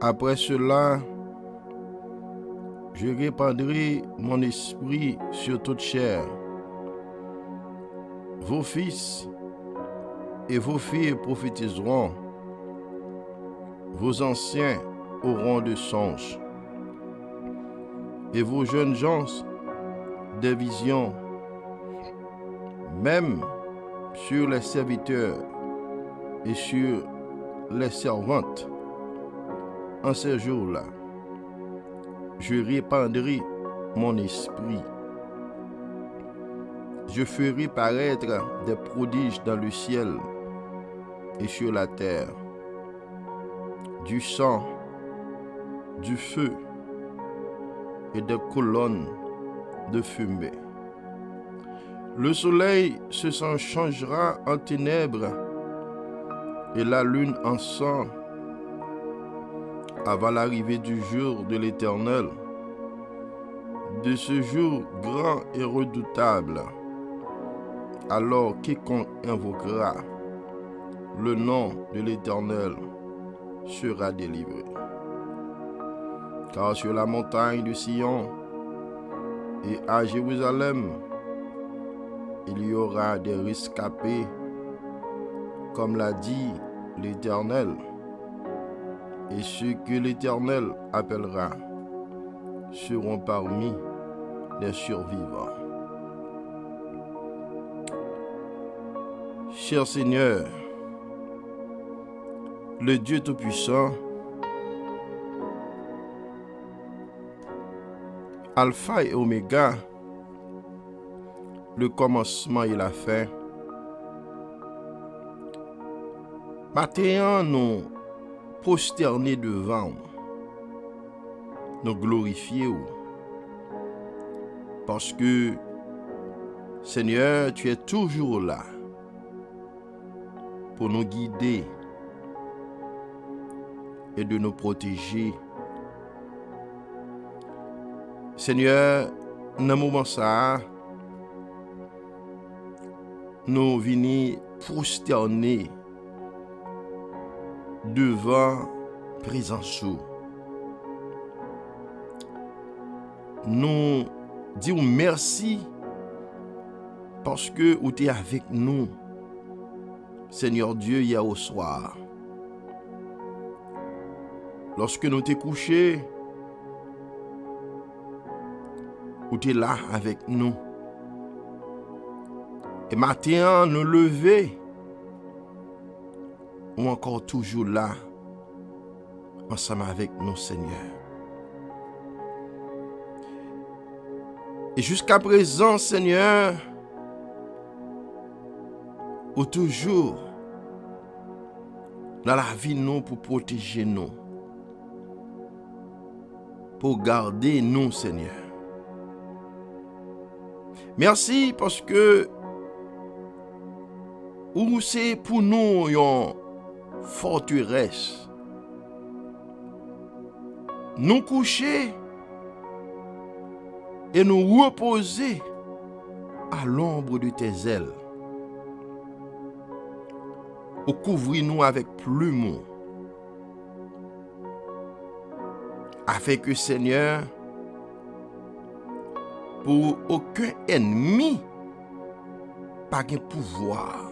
Après cela, je répandrai mon esprit sur toute chair. Vos fils et vos filles prophétiseront. Vos anciens auront des songes. Et vos jeunes gens des visions. Même sur les serviteurs et sur les servantes. En ces jours-là, je répandrai mon esprit. Je ferai paraître des prodiges dans le ciel et sur la terre, du sang, du feu et des colonnes de fumée. Le soleil se changera en ténèbres et la lune en sang avant l'arrivée du jour de l'Éternel, de ce jour grand et redoutable. Alors quiconque invoquera le nom de l'Éternel sera délivré. Car sur la montagne de Sion et à Jérusalem, il y aura des rescapés, comme l'a dit l'Éternel, et ceux que l'Éternel appellera seront parmi les survivants. Cher Seigneur, le Dieu Tout-Puissant, Alpha et Oméga, le commencement et la fin. Maintenant, nous prosterner devant, nous glorifier, parce que, Seigneur, tu es toujours là pour nous guider et de nous protéger. Seigneur, dans ce moment ça, nous venons prosterner devant présence. Nous disons merci parce que tu es avec nous, Seigneur Dieu, hier au soir. Lorsque nous t'es couché, tu es là avec nous. Et maintenant, nous lever, ou encore toujours là, ensemble avec nous, Seigneur. Et jusqu'à présent, Seigneur, ou toujours dans la vie, nous, pour protéger nous, pour garder nous, Seigneur. Merci parce que ou c'est pour nous une forteresse. Nous coucher et nous reposer à l'ombre de tes ailes. Ou couvrir-nous avec plumeau. Afin que, Seigneur, pour aucun ennemi, pas de pouvoir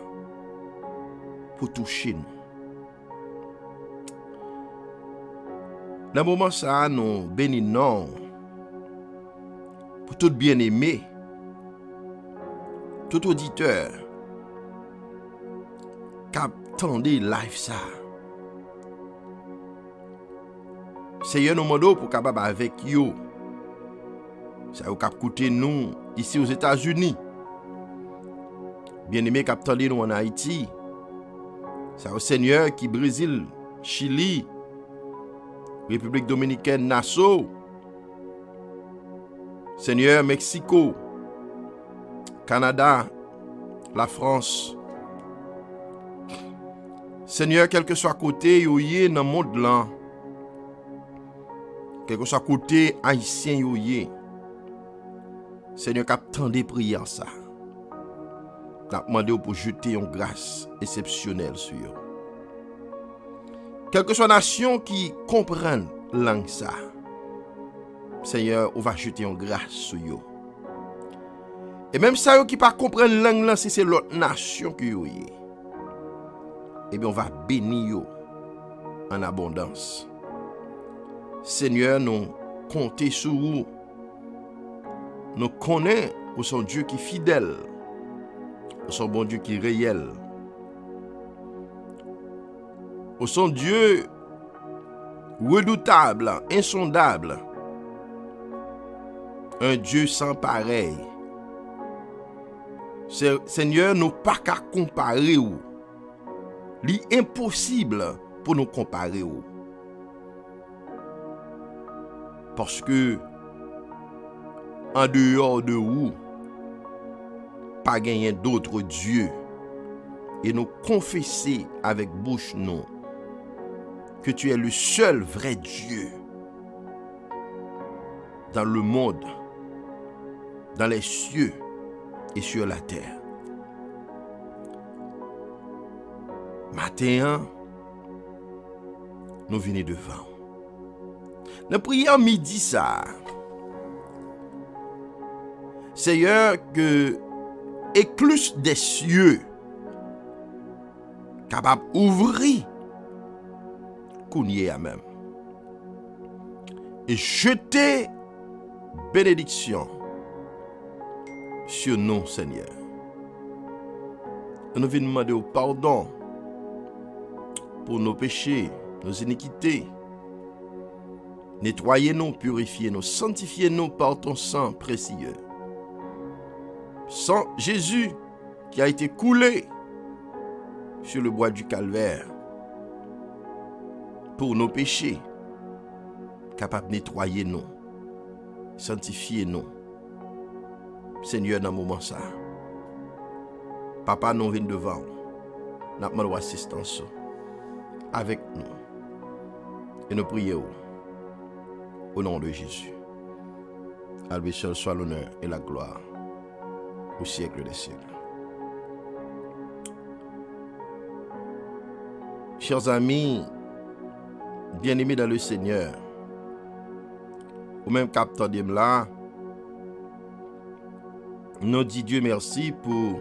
pour toucher nous. Dans le moment ça, nous bénissons pour tout bien-aimé, tout auditeur qui attend live ça. Seigneur, nous demandons pour capable avec vous. Ça va coûter nous ici aux États-Unis. Bien-aimé qui attend nous en Haïti. Ça au Seigneur qui Brésil, Chili, République Dominicaine, Nassau. Seigneur, Mexico, Canada, la France. Seigneur, quel que soit côté yoye dans le monde là, quel que soit côté haïtien yoye, Seigneur, captant des prières ça. N'a demandé pour jeter une grâce exceptionnelle sur eux. Quelle que soit la nation qui comprenne langue ça, Seigneur, on va jeter en grâce sur eux. Et même ça, qui pas comprendre langue là, si c'est l'autre nation qui est, eh bien, on va bénir eux en abondance. Seigneur, nous comptons sur vous. Nous connaissons au son Dieu qui est fidèle, au son bon Dieu qui est réel, au son Dieu redoutable, insondable, un Dieu sans pareil. Seigneur, nous pas qu'à comparer ou. L'impossible pour nous comparer ou. Parce que en dehors de vous, pas gagner d'autres dieux. Et nous confesser avec bouche nous que tu es le seul vrai Dieu dans le monde, dans les cieux et sur la terre. Matin, nous venons devant. Nous prions midi ça. Seigneur, que écluse des cieux capable d'ouvrir Kounye à même et jeter bénédiction sur nous, Seigneur. Nous venons demander au pardon pour nos péchés, nos iniquités. Nettoyez-nous, purifiez-nous, sanctifiez-nous par ton sang précieux. Sang Jésus qui a été coulé sur le bois du calvaire pour nos péchés, capable de nettoyer nous, sanctifier nous. Seigneur, dans le moment ça, Papa nous vient devant, nous demandons assistance avec nous. Et nous prions au nom de Jésus. À lui seul soit l'honneur et la gloire au siècle des siècles. Chers amis, bien-aimés dans le Seigneur, ou même capteur de là, nous disons Dieu merci pour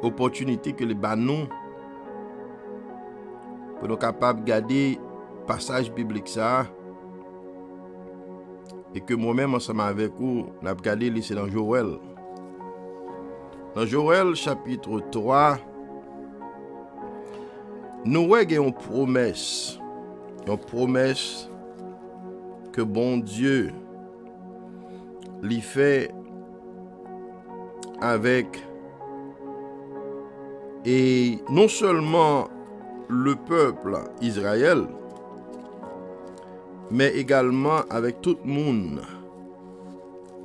l'opportunité que les nous pour nous capables de garder le passage biblique ça et que moi-même ensemble avec vous, nous avons regardé c'est dans Joël. Dans Joël chapitre 3, nous avons une promesse que bon Dieu lui fait avec et non seulement le peuple Israël, mais également avec tout le monde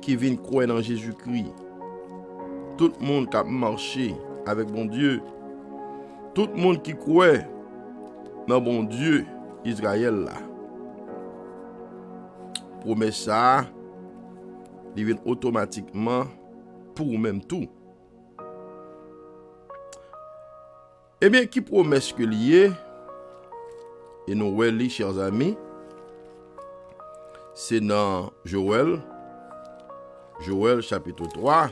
qui vient croire dans Jésus-Christ, tout le monde qui a marché avec bon Dieu, tout le monde qui croit dans bon Dieu Israël là. Promesse ça, il vient automatiquement pour même tout. Eh bien, qui promesse que lié, et nous voyons, chers amis, c'est dans Joël chapitre 3,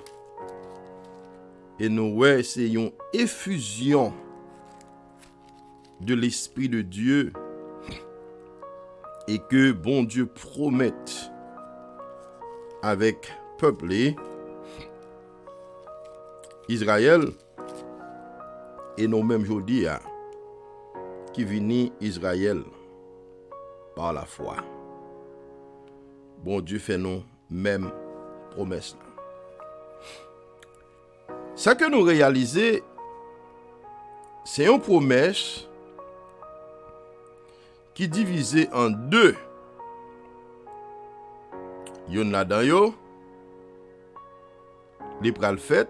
et nous voyons, c'est une effusion de l'Esprit de Dieu, et que bon Dieu promette avec peuple Israël, et nous mêmes aujourd'hui, qui vini Israël par la foi. Bon Dieu fait nous même promesse. Ce que nous réalisons, c'est une promesse qui divisée en deux. Yon la dan yo, li pral fait.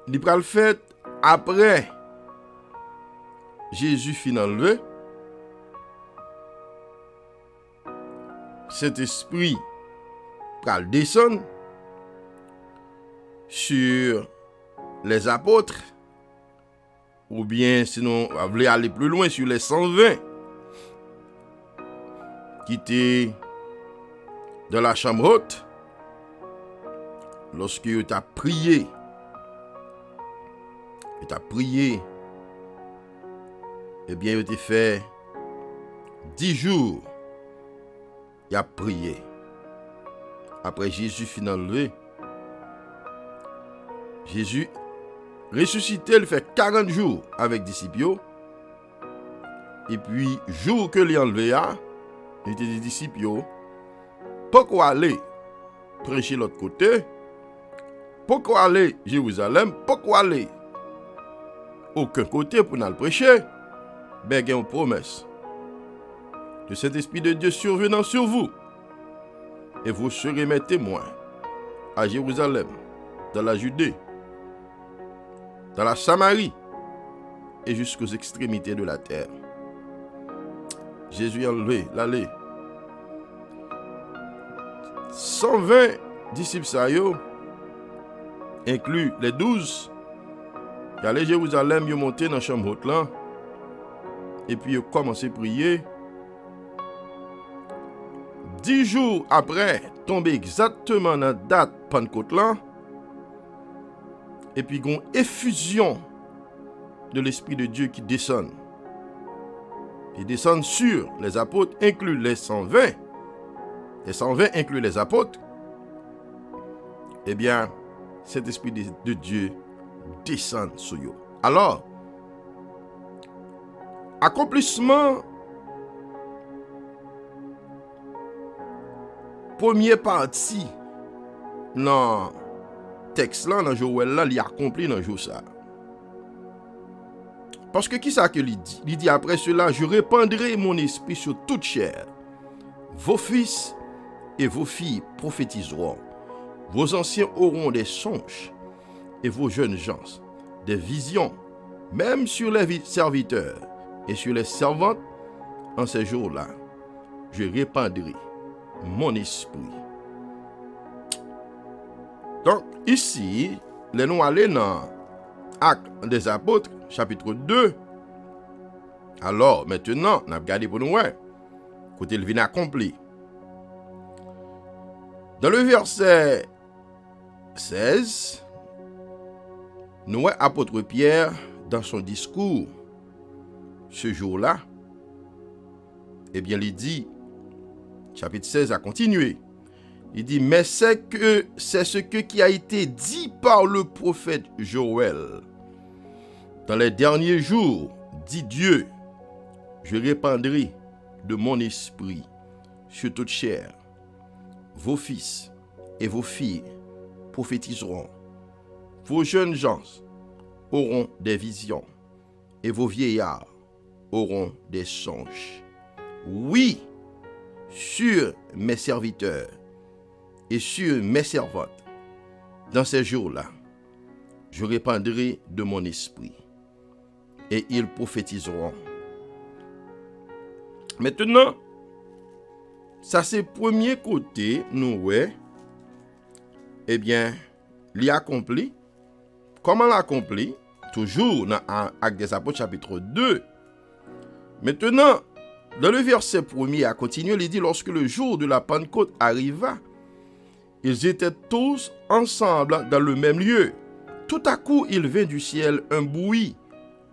Li pral fait après Jésus fin enlevé. Cet esprit pral descendre sur les apôtres, ou bien sinon, vous voulez aller plus loin sur les 120 qui étaient dans la chambre haute, lorsque tu as prié, eh bien, il t'a fait 10 jours, il a prié. Après Jésus finit enlevé, Jésus ressuscité, il fait 40 jours avec disciples. Et puis, jour que l'il enlevé, il était des disciples, pourquoi aller prêcher l'autre côté? Pourquoi aller à Jérusalem? Pourquoi aller aucun côté pour nous prêcher? Ben, il y a une promesse de cet Esprit de Dieu survenant sur vous. Et vous serez mes témoins à Jérusalem, dans la Judée, dans la Samarie et jusqu'aux extrémités de la terre. Jésus a enlevé, l'allée. 120 disciples, inclus les 12, ils allaient à Jérusalem, ils montaient dans la chambre haute là, et puis ils ont commencé à prier. 10 jours après, tombé exactement dans la date Pentecôte là, et puis il y a une effusion de l'Esprit de Dieu qui descend. Il descend sur les apôtres, inclus les 120. Les 120 inclus les apôtres. Eh bien, cet Esprit de Dieu descend sur eux. Alors, accomplissement, première partie dans le texte là, dans Joël là, il accompli dans jour ça. Parce que qui ça que il dit? Il dit après cela, je répandrai mon esprit sur toute chair. Vos fils et vos filles prophétiseront. Vos anciens auront des songes et vos jeunes gens des visions, même sur les serviteurs et sur les servantes. En ces jours-là, je répandrai mon esprit. Donc ici, les nous allons dans Actes des Apôtres, chapitre 2. Alors, maintenant, on a regardé pour nous, côté le vin accompli. Dans le verset 16, nous voyons apôtre Pierre dans son discours ce jour-là. Eh bien, il dit, chapitre 16 a continué. Il dit, mais c'est ce qui a été dit par le prophète Joël. Dans les derniers jours, dit Dieu, je répandrai de mon esprit sur toute chair. Vos fils et vos filles prophétiseront. Vos jeunes gens auront des visions et vos vieillards auront des songes. Oui, sur mes serviteurs et sur mes servantes, dans ces jours-là, je répandrai de mon esprit et ils prophétiseront. Maintenant, ça c'est le premier côté, nous, eh bien, l'accompli. Comment l'accompli? Toujours dans Actes des Apôtres, chapitre 2. Maintenant, dans le verset 1er, à continuer, il dit, lorsque le jour de la Pentecôte arriva, ils étaient tous ensemble dans le même lieu. Tout à coup, il vint du ciel un bruit,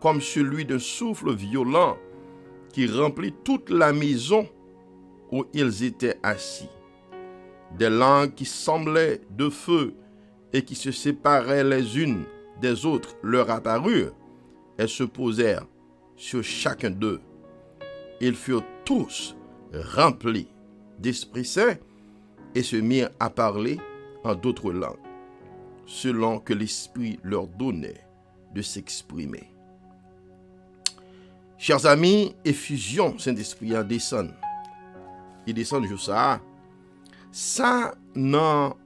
comme celui d'un souffle violent, qui remplit toute la maison où ils étaient assis. Des langues qui semblaient de feu et qui se séparaient les unes des autres leur apparurent. Elles se posèrent sur chacun d'eux. Ils furent tous remplis d'Esprit Saint et se mirent à parler en d'autres langues, selon que l'Esprit leur donnait de s'exprimer. Chers amis, effusion Saint-Esprit en descend. Il descend de ça. Ça, dans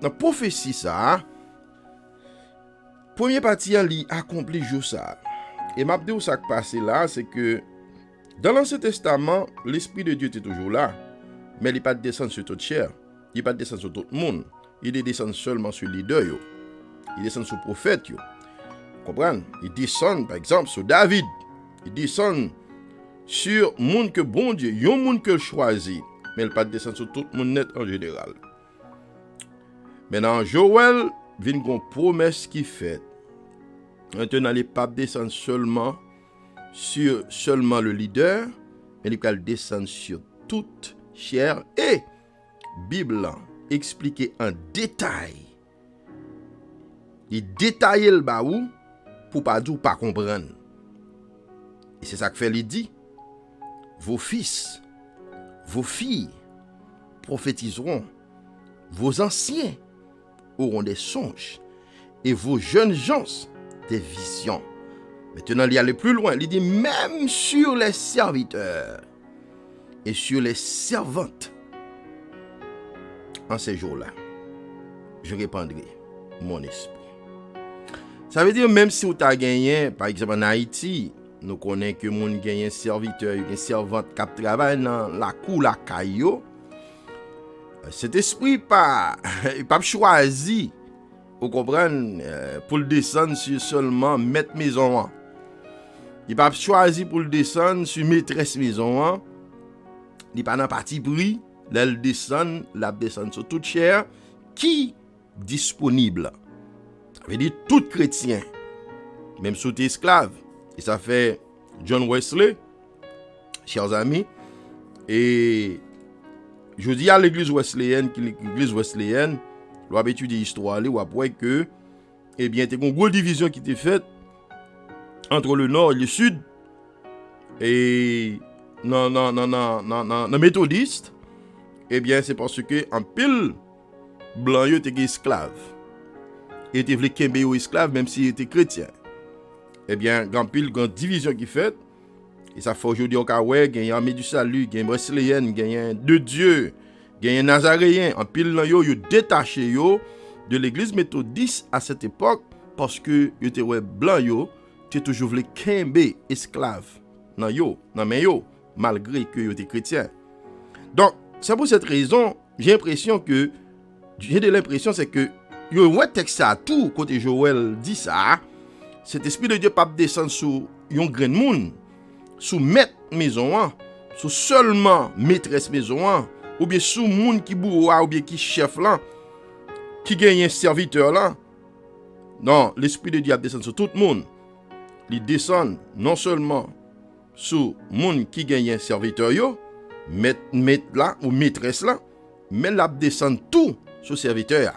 la prophétie, ça, première partie, il accomplit jour ça. Et m'a dit où ça qui passe là, c'est que dans l'Ancien Testament, l'Esprit de Dieu était toujours là, mais il n'est pas descendu sur toute chair, il n'est pas descendu sur tout le monde, il est descendu seulement sur les leaders. il descend sur le prophète. Comprenez? Il descend, par exemple, sur David. Il descend sur le monde que bon Dieu, il y a un monde que choisi, mais il ne pas descendre sur tout le monde net en général. Maintenant, Joël vient une promesse qui fait. Maintenant, les papes descendent seulement sur le leader, mais il va descendre sur toute chair et Bible expliquer en détail. Il détaille le baou pour pas dire pas comprendre. Et c'est ça que fait il dit. Vos fils, vos filles prophétiseront, vos anciens auront des songes et vos jeunes gens des visions. Maintenant, il y aller plus loin. Il dit même sur les serviteurs et sur les servantes, en ces jours-là, je répandrai mon esprit. Ça veut dire même si vous avez gagné, par exemple en Haïti, nous connaissons que moun gagne un serviteur, une servante qui travaille dans la cour, la caillou. Cet esprit pas choisi, vous comprenez, pour le descendre sur seulement maître maison. Il pas choisi pour le descendre sur maîtresse maison. Il pas dans parti pris, là le descend sur toute chair qui disponible. Ça veut dire tout chrétien, même sous esclave. Et ça fait John Wesley, chers amis. Et je dis à l'église wesleyenne, on va étudier l'histoire, on va voir que, eh bien, il y a une grosse division qui était faite entre le nord et le sud. Et non, méthodiste, eh bien, c'est parce que en pile, blanc était esclave. Et était voulu kembe ou esclave, même s'il était chrétien. Eh bien, grand division qui fait. Et ça fait aujourd'hui au cas où il y a un armée du salut, il y a un Wesleyen, il y a un de Dieu, il y a un Nazaréen. En pile, ils détaché de l'église méthodiste à cette époque parce que ils étaient blanc, ils étaient toujours les kembe esclaves. Malgré que ils étaient chrétiens. Donc, c'est pour cette raison, j'ai de l'impression c'est que yo ouais texte ça tout côté Joël dit ça. Cet esprit de Dieu pas descendre sur un grain de monde, sous maître maison, sous seulement maîtresse maison, ou bien sous monde qui bourra ou bien qui chef là, qui gagne un serviteur là. Non, l'esprit de Dieu descend sur tout le monde. Il descend non seulement sur monde qui gagne un serviteur yo, maître là ou maîtresse là, mais il descend tout sur serviteur.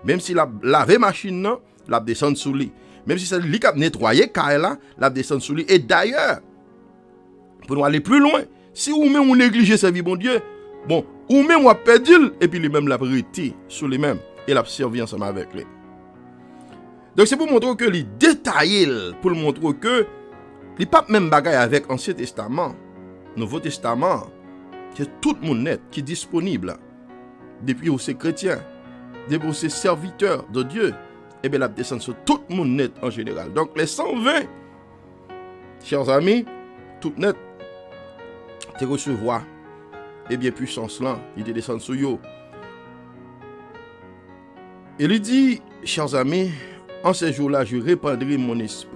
Même si la lave machine non, la descend sous lui. Même si c'est lui qui a nettoyé là, la descend sous lui. Et d'ailleurs, pour nous aller plus loin, si ou même on néglige servir bon Dieu, bon, ou même on perdu et puis lui-même l'a prêté sur lui-même et l'a servi ensemble avec lui. Donc c'est pour montrer que les détails, pour montrer que les papes même bagaille avec Ancien Testament, Nouveau Testament, c'est tout le monde net qui est disponible depuis où c'est chrétien, depuis où c'est serviteur de Dieu. Et bien la descend sur tout le monde net en général. Donc les 120, chers amis, tout net, te recevoir, et bien puissance là, il te descend sur eux. Et il dit, chers amis, en ces jours-là, je répandrai mon esprit.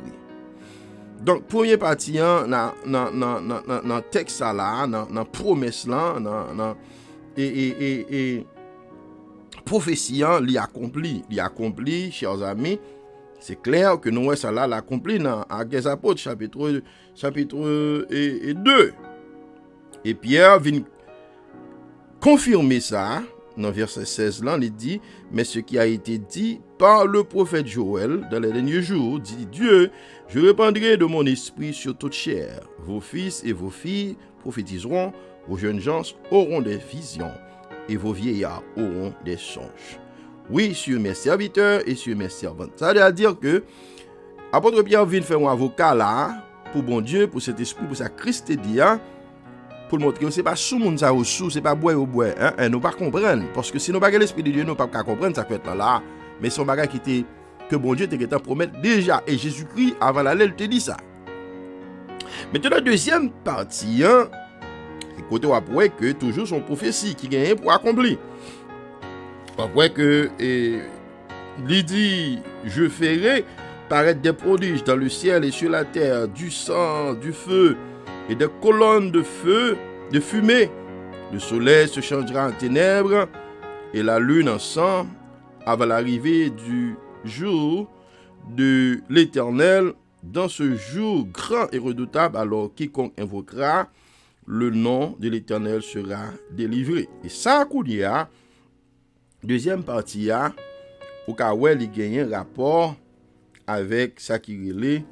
Donc, première partie, dans le texte là, dans la promesse là, et prophétie, il accompli, chers amis. C'est clair que nous, ça là, l'accompli dans Actes des Apôtres, chapitre 2. Et Pierre vient confirmer ça, dans verset 16 là, il dit, mais ce qui a été dit par le prophète Joël dans les derniers jours, dit Dieu, je répandrai de mon esprit sur toute chair. Vos fils et vos filles prophétiseront, vos jeunes gens auront des visions, et vos vieillards auront des songes. Oui, sur mes serviteurs et sur mes servantes. Ça veut dire que apôtre Pierre vient faire un avocat là, pour bon Dieu, pour cet esprit, pour sa Christ dit, pour montrer que ce n'est pas sous monde ça ou sous, ce n'est pas bois ou bois. Nous ne pas comprendre. Parce que si nous n'avons pas l'esprit de Dieu, nous ne pouvons pas comprendre ça fait là. Mais c'est un bagage que bon Dieu t'a promis déjà. Et Jésus-Christ, avant l'aller, il te dit ça. Maintenant, la deuxième partie, côté on voit que toujours son prophétie qui gagne pour accomplir. On voit que Il dit, je ferai paraître des prodiges dans le ciel et sur la terre, du sang, du feu et des colonnes de feu, de fumée. Le soleil se changera en ténèbres et la lune en sang avant l'arrivée du jour de l'Éternel. Dans ce jour grand et redoutable, alors quiconque invoquera le nom de l'Éternel sera délivré. Et ça, Koudia, deuxième partie, au cas où il y a un rapport avec ça qui est,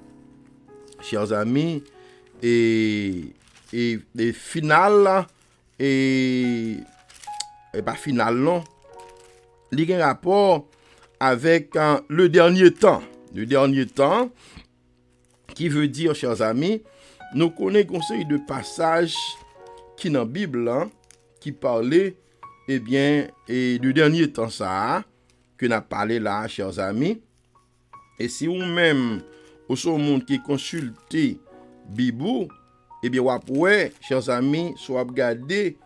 chers amis, et final, et pas final, non. Il y a un rapport avec le dernier temps. Le dernier temps, qui veut dire, chers amis, nous connaissons conseil de passage qui dans la Bible, qui parlait, eh bien, et du dernier temps, ça, que nous avons parlé là, chers amis. Et si vous-même, au son monde qui consulté Bible, eh bien, vous chers amis, soit regardez,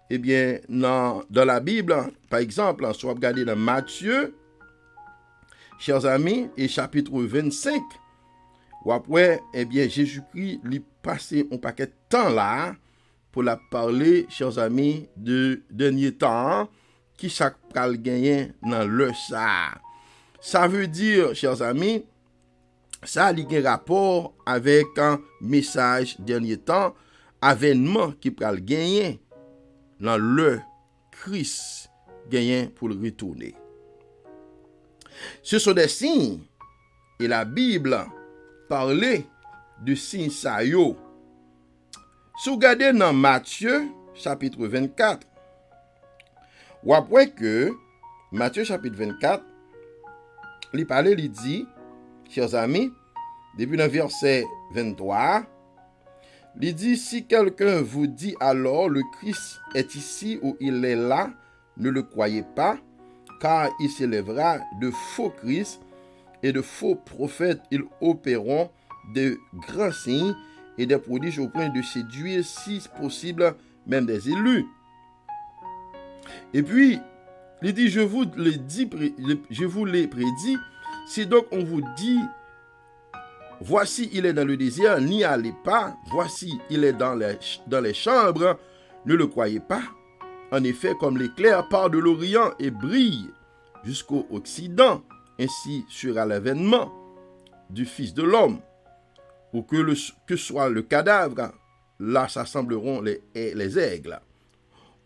eh bien, dans la Bible, par exemple, soit regardez dans Matthieu, chers amis, et chapitre 25, ou après, eh bien, Jésus-Christ lui passé un paquet de temps là pour la parler, chers amis, de dernier temps qui chaque pral gagné dans le ça. Ça veut dire, chers amis, ça a un rapport avec un message dernier temps, avènement qui pral gagner dans le Christ gagné pour le retourner. Ce sont des signes et la Bible parler de signes ça yo. Si vous regardez dans Matthieu chapitre 24, ou après que Matthieu chapitre 24, il parle, il dit, chers amis, depuis le verset 23, il dit, si quelqu'un vous dit alors le Christ est ici ou il est là, ne le croyez pas, car il s'élèvera de faux Christ et de faux prophètes, ils opéreront de grands signes et des prodiges au point de séduire, si possible, même des élus. Et puis, il dit, je vous l'ai prédit, si donc on vous dit, voici il est dans le désert, n'y allez pas, voici il est dans les chambres, ne le croyez pas. En effet, comme l'éclair part de l'Orient et brille jusqu'au Occident, ainsi sera l'avènement du Fils de l'homme, ou que soit le cadavre, là s'assembleront les aigles.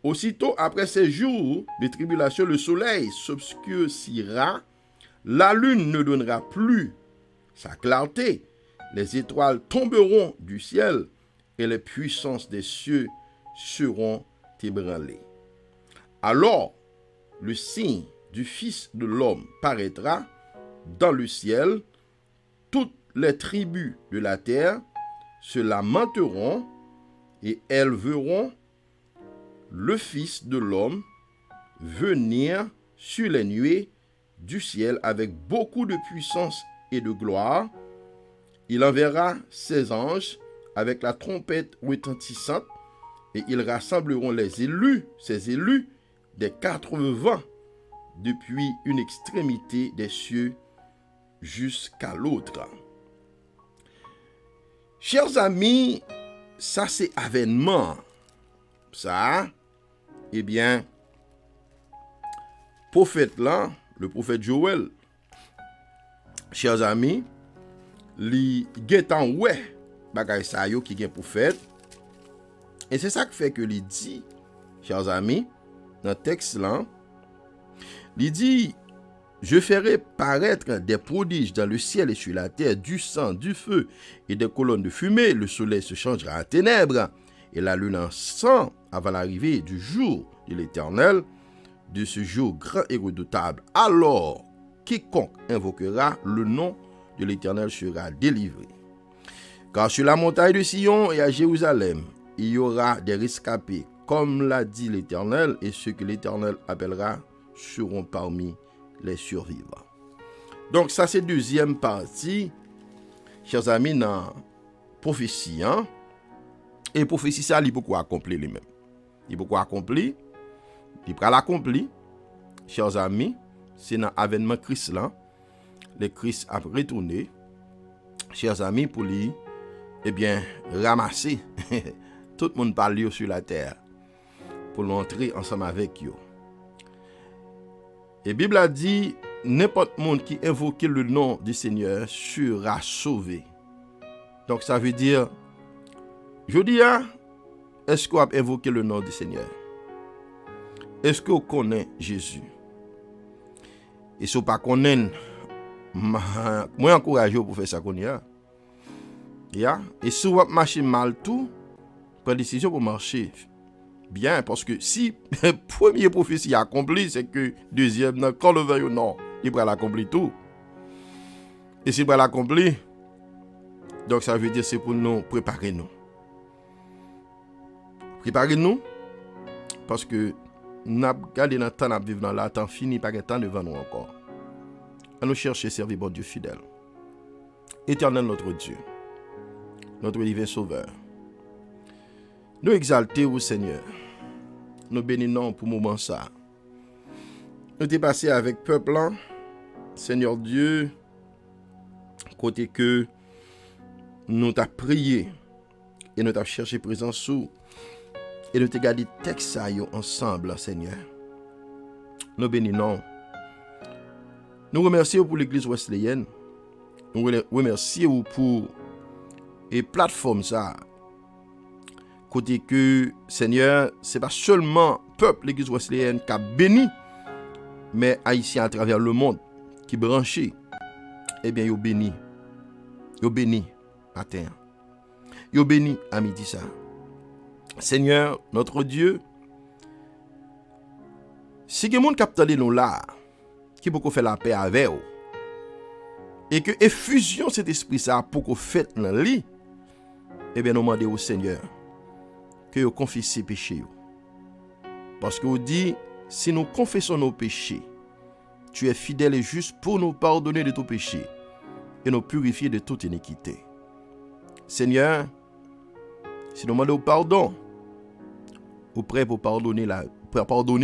Aussitôt après ces jours de tribulation, le soleil s'obscurcira, la lune ne donnera plus sa clarté, les étoiles tomberont du ciel et les puissances des cieux seront ébranlées. Alors, le signe du Fils de l'homme paraîtra dans le ciel, toutes les tribus de la terre se lamenteront et elles verront le Fils de l'homme venir sur les nuées du ciel avec beaucoup de puissance et de gloire. Il enverra ses anges avec la trompette retentissante et ils rassembleront ses élus des 4 vents depuis une extrémité des cieux jusqu'à l'autre. Chers amis, ça c'est avènement. Ça, eh bien, prophète là, le prophète Joël, chers amis, li getan ouais bagay sa yo qui gen prophète. Et c'est ça qui fait que li dit, chers amis, dans le texte là, il dit, je ferai paraître des prodiges dans le ciel et sur la terre, du sang, du feu et des colonnes de fumée. Le soleil se changera en ténèbres et la lune en sang avant l'arrivée du jour de l'Éternel, de ce jour grand et redoutable. Alors, quiconque invoquera le nom de l'Éternel sera délivré. Car sur la montagne de Sion et à Jérusalem, il y aura des rescapés, comme l'a dit l'Éternel, et ceux que l'Éternel appellera seront parmi les survivants. Donc ça c'est deuxième partie, chers amis, dans prophétie. Et prophétie ça, il beaucoup accompli lui-même. Il beaucoup accompli, il peut l'accomplir, chers amis. c'est dans l'avènement Christ là, le Christ a retourné, chers amis, pour lui, eh bien, ramasser tout le monde par lui sur la terre, pour l'entrer ensemble avec eux. Et la Bible a dit, n'importe monde qui invoque le nom du Seigneur sera sauvé. Donc ça veut dire, je dis, est-ce qu'on a invoqué le nom du Seigneur? Est-ce qu'on connaît Jésus? Et si on ne connaît pas, moi encourage pour faire ça qu'on y a. Et si on marche mal tout, prendre décision pour marcher bien, parce que si la première prophétie accomplie, c'est que deuxième, quand le veuille ou non, il va l'accomplir tout. Et s'il va l'accomplir, donc ça veut dire c'est pour nous préparer nous. Préparez-nous, parce que nous avons gardé notre temps à vivre dans là, temps fini par un temps devant nous encore. À nous chercher, servir bon Dieu fidèle. Éternel notre Dieu, notre divin Sauveur. Nous exaltons au Seigneur. Nous bénissons pour le moment ça. Nous sommes passés avec peuple, Seigneur Dieu, côté que nous t'avons prié et nous t'avons cherché présence sous. Et nous te gardé texte ensemble, Seigneur. Nous bénissons. Nous remercions pour l'église wesleyenne. Nous remercions pour les plateformes ça. Côté que, Seigneur, ce n'est pas seulement le peuple, l'église wesleyenne qui a béni, mais haïtiens à travers le monde qui branché. Eh bien, ils ont béni. Ils ont béni matin. Ils ont béni à midi ça. Seigneur, notre Dieu, si il y a des gens qui attendent nous là, qui peut faire la paix avec eux, et que effusion cet esprit ça pour qu'on fasse dans le lit, eh bien, nous demandons au Seigneur que vous confessiez péchés. Parce que vous dit, si nous confessons nos péchés, tu es fidèle et juste pour nous pardonner de tous péchés et nous purifier de toute iniquité. Seigneur, si nous demandons pardon, vous prêt pour pardonner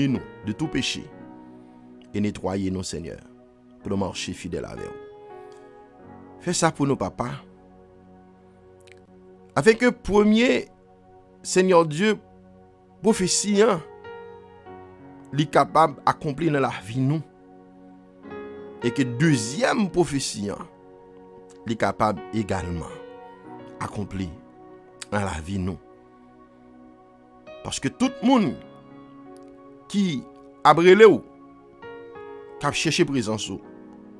nous de tout péché et nettoyer nous, Seigneur, pour nous marcher fidèles avec vous. Fais ça pour nous, papa. Avec un premier, Seigneur Dieu, prophétie, est capable d'accomplir dans la vie nous. Et que deuxième prophétie, est capable également d'accomplir dans la vie nous. Parce que tout le monde qui a brûlé ou qui a cherché présence,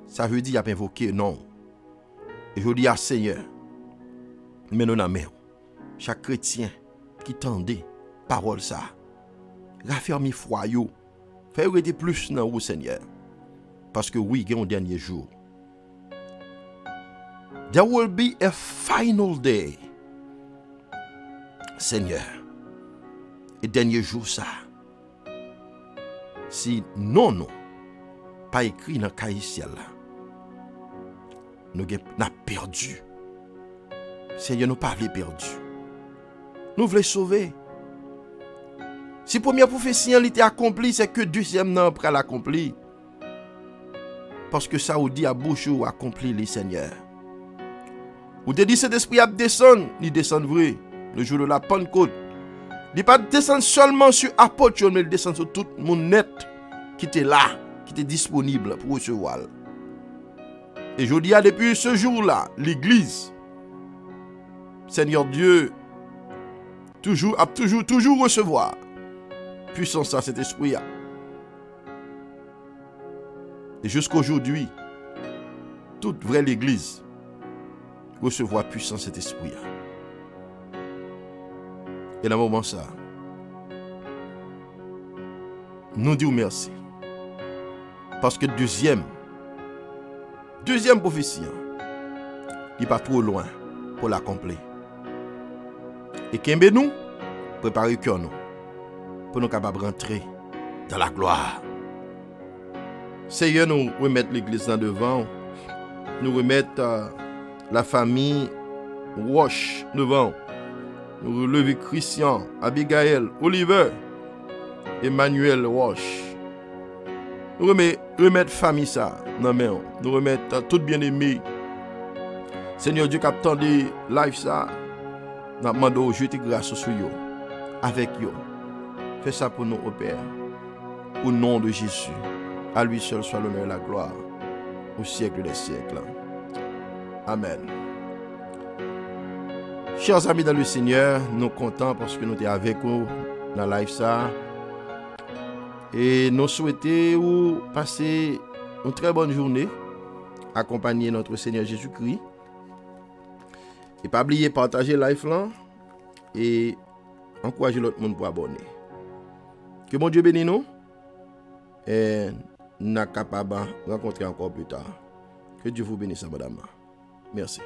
ça veut dire qu'il a invoqué non. Et je dis à Seigneur, mais nous n'avons chaque chrétien qui tendait parole ça, raffermi foi yo, fait aider plus dans vous Seigneur. Parce que oui, il y a un dernier jour. There will be a final day. Seigneur. Et dernier jour ça. Si non, pas écrit dans le cahier ciel là, nous avons perdu. Seigneur, nous pas perdu. Nous voulons sauver. Si première prophétie était accomplie, c'est que deuxième n'a pas l'accompli. Parce que ça vous dit à bouche ou accompli les seigneurs. Ou te dit cet esprit a descendre, il descend vrai, le jour de la Pentecôte. Il ne pas descendre seulement sur apôtre, mais il descend sur tout le monde net qui était là, qui était disponible pour recevoir. Et je dis depuis ce jour-là, l'église, Seigneur Dieu, toujours recevoir puissance à cet esprit. Et jusqu'à aujourd'hui, toute vraie l'église recevoir puissance cet esprit. Et dans le moment ça, nous disons merci. Parce que deuxième prophétie, il n'est pas trop loin pour l'accomplir. Et qu'aimbe nous, préparer cœur nous, pour nous capables de rentrer dans la gloire. Seigneur, nous remettre l'église en devant, nous remettre la famille Roche devant, nous relever Christian, Abigail, Oliver, Emmanuel Roche, Nous remettre famille ça. Non mais nous remettre tout bien aimé. Seigneur Dieu qui attend de life ça. Nous demandons jeter grâce sur yo avec yo. Fais ça pour nous au Père. Au nom de Jésus. À lui seul soit l'honneur et la gloire au siècle des siècles. Amen. Chers amis dans le Seigneur, nous sommes contents parce que nous sommes avec vous dans la live ça. Et nous souhaitons passer une très bonne journée, accompagner notre Seigneur Jésus-Christ. Et pas oublier partager live là et encourager l'autre monde pour abonner. Que mon Dieu bénisse nous et nous sommes capables de rencontrer encore plus tard. Que Dieu vous bénisse, madame. Merci.